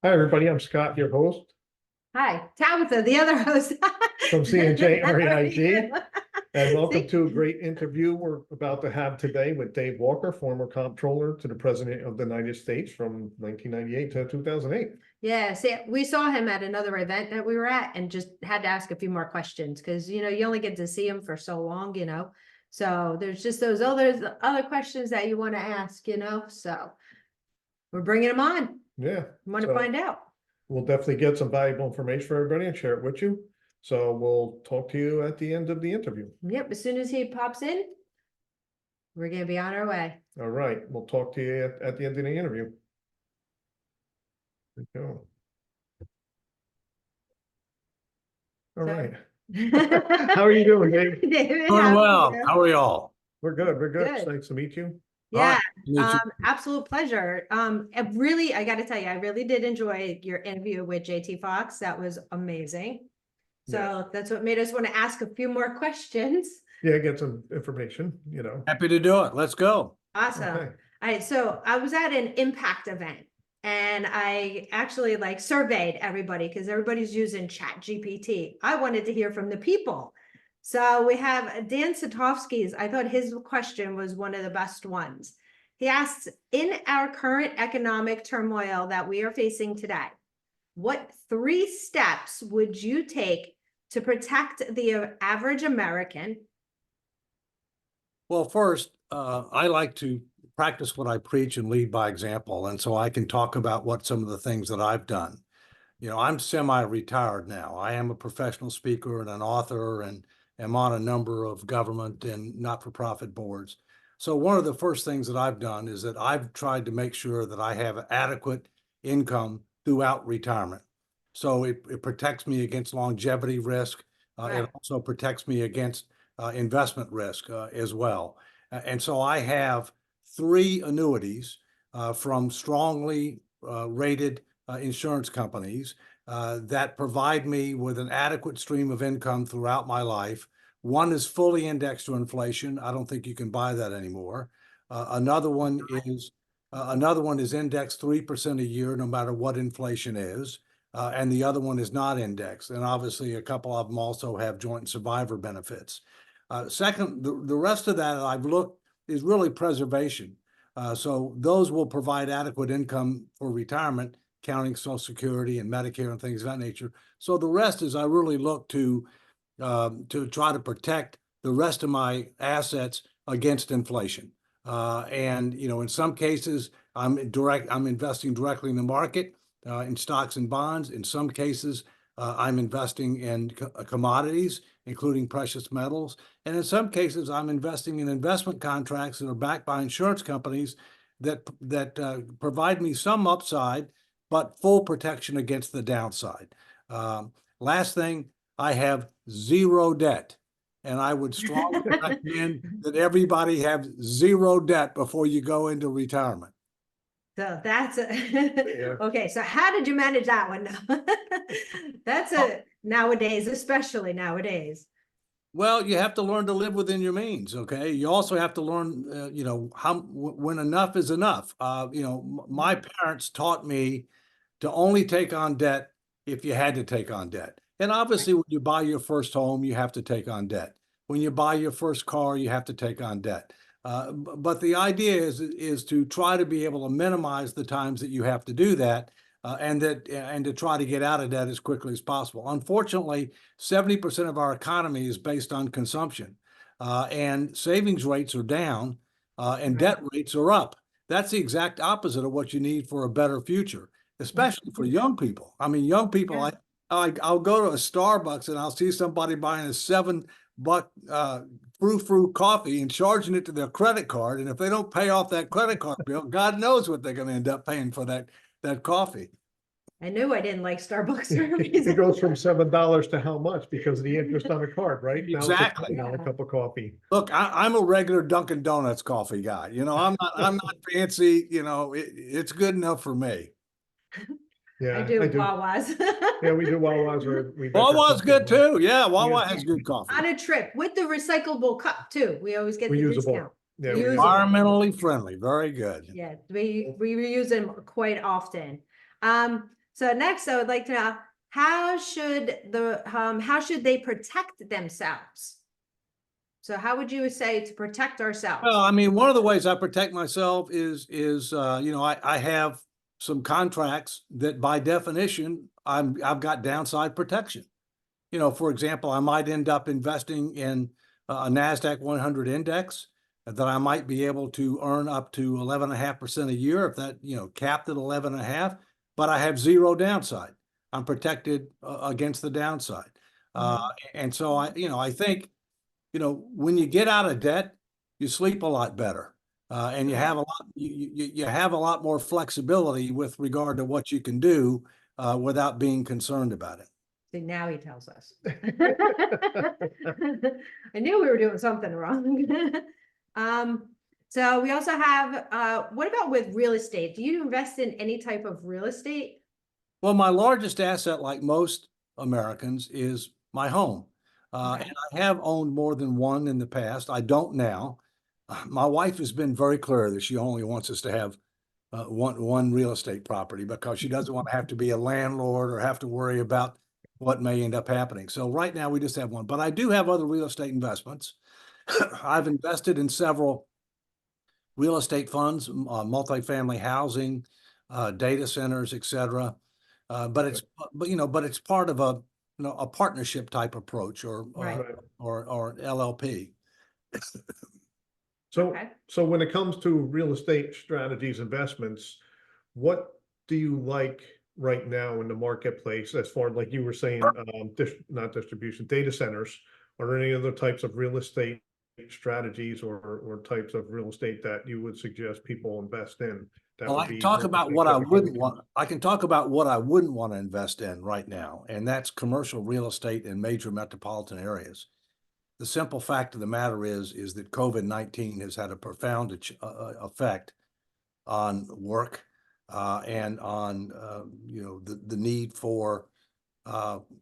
Hi, everybody. I'm Scott, your host Hi, Tabitha, the other host. from C&J REIG, and welcome See? to a great interview we're about to have today with Dave Walker, former Comptroller to the President of the United States from 1998 to 2008. Yeah, see, we saw him at another event that we were at and just had to ask a few more questions because, you only get to see him for so long. So there's just those other questions that you want to ask, so we're bringing him on. Yeah. Want to so find out. We'll definitely get some valuable information for everybody and share it with you. So we'll talk to you at the end of the interview. Yep, as soon as he pops in, we're going to be on our way. All right. We'll talk to you at the end of the interview. There you go. All right. How are you doing, Dave? David, Doing well. you? How are y'all? We're good. We're good. It's Good. nice to meet you. Yeah, Meet you. absolute pleasure. I got to tell you, I really did enjoy your interview with JT Fox. That was amazing. So that's what made us want to ask a few more questions. Yeah, get some information, Happy to do it. Let's go. Awesome. Okay. All right, so I was at an impact event and I actually surveyed everybody because everybody's using Chat GPT. I wanted to hear from the people. So we have Dan Satofsky's. I thought his question was one of the best ones. He asks, in our current economic turmoil that we are facing today, what 3 steps would you take to protect the average American? Well, first, I like to practice what I preach and lead by example. And so I can talk about what some of the things that I've done. I'm semi-retired now. I am a professional speaker and an author and am on a number of government and not-for-profit boards. So one of the first things that I've done is that I've tried to make sure that I have adequate income throughout retirement. So it protects me against longevity risk. Right. It also protects me against investment risk as well. And so I have 3 annuities from strongly rated insurance companies that provide me with an adequate stream of income throughout my life. One is fully indexed to inflation. I don't think you can buy that anymore. Another one is indexed 3% a year, no matter what inflation is. And the other one is not indexed. And obviously, a couple of them also have joint survivor benefits. Second, the rest of that I've looked is really preservation. So those will provide adequate income for retirement, counting Social Security and Medicare and things of that nature. So the rest is I really look to try to protect the rest of my assets against inflation. And in some cases, I'm investing directly in the market in stocks and bonds. In some cases, I'm investing in commodities, including precious metals. And in some cases, I'm investing in investment contracts that are backed by insurance companies that provide me some upside, but full protection against the downside. Last thing, I have 0 debt. And I would strongly recommend that everybody have 0 debt before you go into retirement. So that's okay. So how did you manage that one? That's nowadays, especially nowadays. Well, you have to learn to live within your means. Okay. You also have to learn, when enough is enough. My parents taught me to only take on debt if you had to take on debt. And obviously, when you buy your first home, you have to take on debt. When you buy your first car, you have to take on debt. But the idea is to try to be able to minimize the times that you have to do that, and to try to get out of debt as quickly as possible. Unfortunately, 70% of our economy is based on consumption, and savings rates are down, and debt rates are up. That's the exact opposite of what you need for a better future, especially for young people. I mean, young people, I'll go to a Starbucks and I'll see somebody buying a $7 frou-frou coffee and charging it to their credit card. And if they don't pay off that credit card bill, God knows what they're going to end up paying for that coffee. I knew I didn't like Starbucks for a reason. It goes from $7 to how much because of the interest on the card, right? Exactly. Now it's a cup of coffee. Look, I'm a regular Dunkin' Donuts coffee guy. I'm not fancy. It's good enough for me. Yeah, I do Wawa's. Yeah, we do Wawa's. Wawa's good too. Yeah, Wawa has good coffee. On a trip with the recyclable cup too. We always get the discount. Yeah, environmentally friendly. Very good. Yeah, we reuse them quite often. So next, I would like to know, how should they protect themselves? So how would you say to protect ourselves? Well, I mean, one of the ways I protect myself is you know, I have some contracts that by definition I've got downside protection. You know, for example, I might end up investing in a NASDAQ 100 index that I might be able to earn up to 11.5% a year if that, you know, capped at 11.5, but I have zero downside. I'm protected against the downside. And so you know, I think, you know, when you get out of debt, you sleep a lot better. And you have a lot, you have a lot more flexibility with regard to what you can do without being concerned about it. See, now he tells us. I knew we were doing something wrong. So we also have, what about with real estate? Do you invest in any type of real estate? Well, my largest asset, like most Americans, is my home. Okay. And I have owned more than one in the past. I don't now. My wife has been very clear that she only wants us to have one real estate property because she doesn't want to have to be a landlord or have to worry about what may end up happening. So right now we just have one, but I do have other real estate investments. I've invested in several real estate funds, multifamily housing, data centers, et cetera. But it's part of a, you know, a partnership type approach or Right. or LLP. So, Okay. so when it comes to real estate strategies, investments, what do you like right now in the marketplace as far as, like you were saying, not distribution, data centers, or any other types of real estate strategies or types of real estate that you would suggest people invest in? That Well, would I can be talk about what I typically wouldn't want. I can talk about what I wouldn't want to invest in right now, and that's commercial real estate in major metropolitan areas. The simple fact of the matter is that COVID-19 has had a profound effect on work and on you know, the need for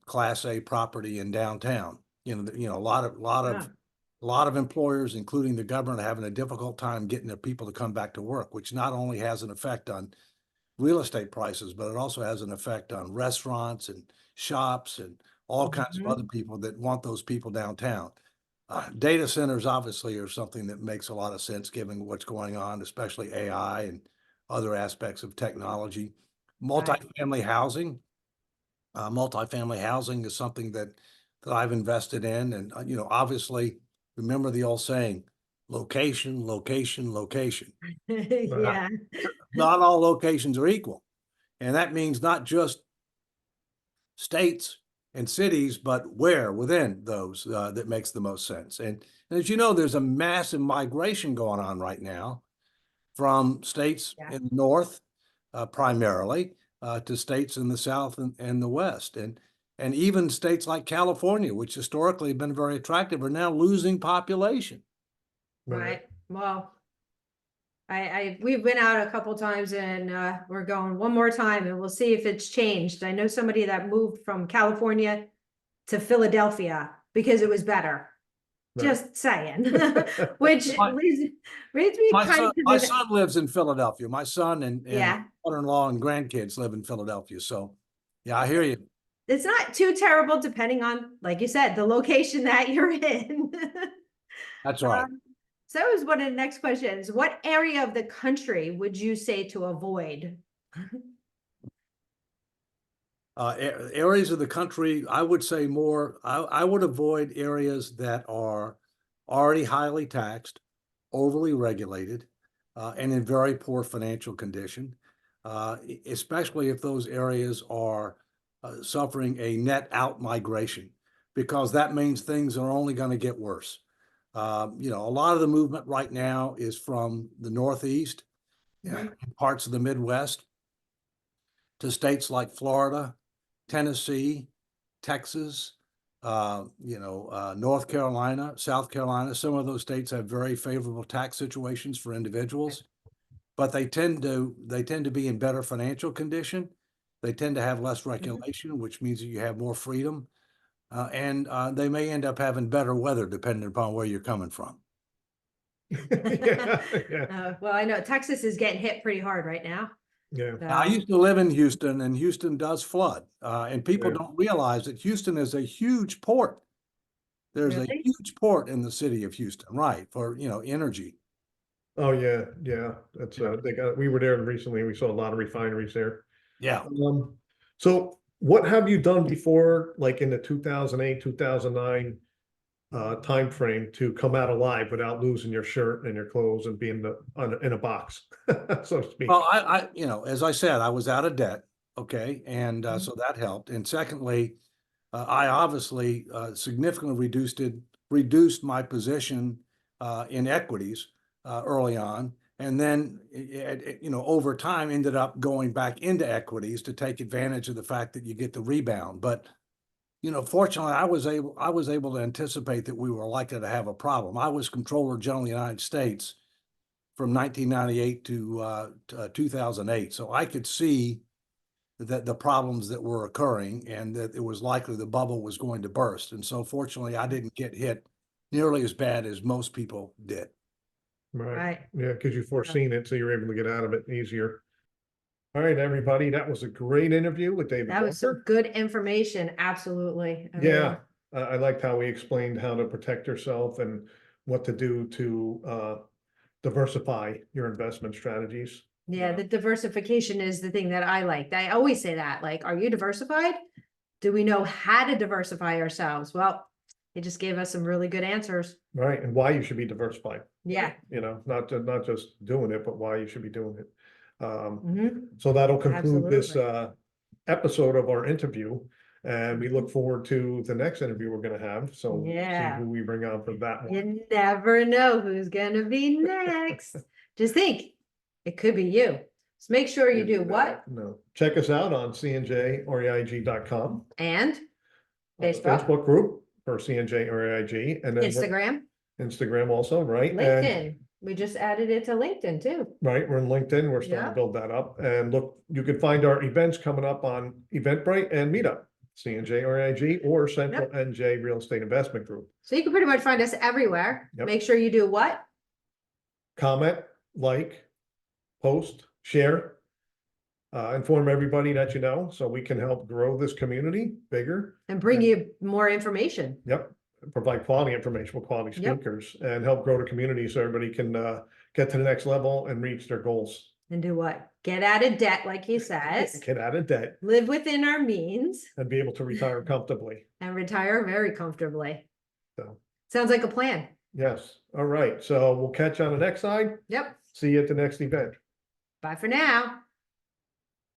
Class A property in downtown. You know, a lot of employers, including the government, are having a difficult time getting their people to come back to work, which not only has an effect on real estate prices, but it also has an effect on restaurants and shops and all kinds of other people that want those people downtown. Data centers obviously are something that makes a lot of sense given what's going on, especially AI and other aspects of technology. Right. Multifamily housing is something that I've invested in, and you know, obviously, remember the old saying, location, location, location. Yeah. Not all locations are equal, and that means not just states and cities, but where within those that makes the most sense. And as you know, there's a massive migration going on right now from states Yeah. in the north, primarily, to states in the south and the west, and even states like California, which historically have been very attractive, are now losing population. Right. Well, we've been out a couple times and we're going one more time and we'll see if it's changed. I know somebody that moved from California to Philadelphia because it was better. Right. Just saying, which leads me My kind son, of to my the, son lives in Philadelphia. My son and yeah. daughter-in-law and grandkids live in Philadelphia. So, yeah, I hear you. It's not too terrible depending on, like you said, the location that you're in. That's right. So that was one of the next questions. What area of the country would you say to avoid? Areas of the country, I would say more, I would avoid areas that are already highly taxed, overly regulated, and in very poor financial condition, especially if those areas are suffering a net out migration, because that means things are only going to get worse. You know, a lot of the movement right now is from the Northeast, parts of the Midwest, to states like Florida, Tennessee, Texas, North Carolina, South Carolina. Some of those states have very favorable tax situations for individuals, but they tend to be in better financial condition. They tend to have less regulation, which means that you have more freedom, and they may end up having better weather depending upon where you're coming from. Yeah, yeah. Well, I know Texas is getting hit pretty hard right now. Yeah, Now, I So, used to live in Houston, and Houston does flood, and people Yeah. don't realize that Houston is a huge port. There's a Really? huge port in the city of Houston, right, for, energy. oh, yeah, yeah, that's, Yeah. we were there recently, we saw a lot of refineries there. Yeah. So what have you done before, like in the 2008, 2009 timeframe to come out alive without losing your shirt and your clothes and being in a box, so to speak? Well, as I said, I was out of debt, okay, and Mhm. so that helped. And secondly, I obviously significantly reduced my position in equities early on, and then over time ended up going back into equities to take advantage of the fact that you get the rebound. But fortunately, I was able to anticipate that we were likely to have a problem. I was Comptroller General of the United States from 1998 to 2008, so I could see that the problems that were occurring and that it was likely the bubble was going to burst. And so fortunately, I didn't get hit nearly as bad as most people did. Right, Right. yeah, because you've foreseen it, so you're able to get out of it easier. All right, everybody, that was a great interview with David That was some Walker. good information. Absolutely. I mean, Yeah, I liked how he explained how to protect yourself and what to do to diversify your investment strategies. Yeah, the diversification is the thing that I liked. I always say that, like, are you diversified? Do we know how to diversify ourselves? Well, he just gave us some really good answers. Right, and why you should be diversified, Yeah. not just doing it, but why you should be doing it. Mhm. So that'll conclude this Absolutely. episode of our interview. And we look forward to the next interview we're gonna have, so see Yeah. who we bring on for that one. You never know who's gonna be next. Just think, it could be you. So make sure you do what? No, check us out on cnjreig.com. And Facebook, Facebook group for CNJ REIG, and then Instagram, Instagram also, right? And LinkedIn. We just added it to LinkedIn too. right, we're in LinkedIn, we're starting Yeah. to build that up, and look, you can find our events coming up on Eventbrite and Meetup, CNJ REIG or Central NJ Real Estate Investment Group. So you can pretty much find us everywhere. Yep. Make sure you do what? Comment, like, post, share. Inform everybody that you know, so we can help grow this community bigger. And bring you more information. Yep, provide quality information with quality Yep. speakers and help grow the community so everybody can get to the next level and reach their goals. And do what? Get out of debt, like he says. Get out of debt Live within our means and be able to retire comfortably. and retire very comfortably. So, Sounds like a plan. yes, all right, so we'll catch you on the next side. Yep. See you at the next event. Bye for now.